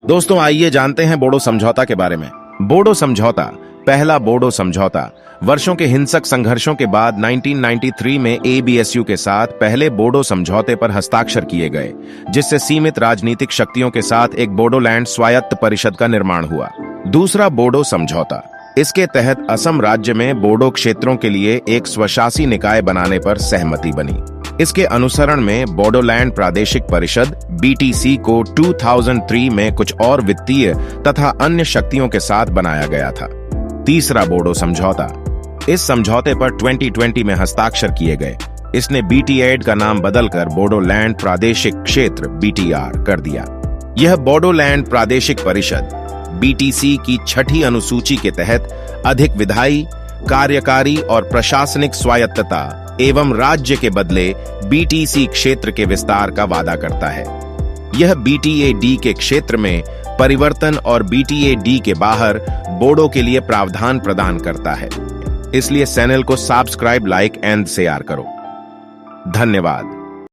दोस्तों आइए जानते हैं बोडो समझौता के बारे में। बोडो समझौता, पहला बोडो समझौता वर्षों के हिंसक संघर्षों के बाद 1993 में एबीएसयू के साथ पहले बोडो समझौते पर हस्ताक्षर किए गए, जिससे सीमित राजनीतिक शक्तियों के साथ एक बोडोलैंड स्वायत्त परिषद का निर्माण हुआ। दूसरा बोडो समझौता, इसके तहत असम राज्य में बोडो क्षेत्रों के लिए एक स्वशासी निकाय बनाने पर सहमति बनी। इसके अनुसरण में बोडोलैंड प्रादेशिक परिषद बीटीसी को 2003 में कुछ और वित्तीय तथा अन्य शक्तियों के साथ बनाया गया था। तीसरा बोडो समझौता, इस समझौते पर 2020 में हस्ताक्षर किए गए। इसने बीटीएड का नाम बदलकर बोडोलैंड प्रादेशिक क्षेत्र बीटीआर कर दिया। यह बोडोलैंड प्रादेशिक परिषद बीटीसी की छठी अनुसूची के तहत अधिक विधायी, कार्यकारी और प्रशासनिक स्वायत्तता एवं राज्य के बदले बीटीसी क्षेत्र के विस्तार का वादा करता है। यह बीटीएडी के क्षेत्र में परिवर्तन और बीटीएडी के बाहर बोडो के लिए प्रावधान प्रदान करता है। इसलिए चैनल को सब्सक्राइब, लाइक एंड शेयर करो। धन्यवाद।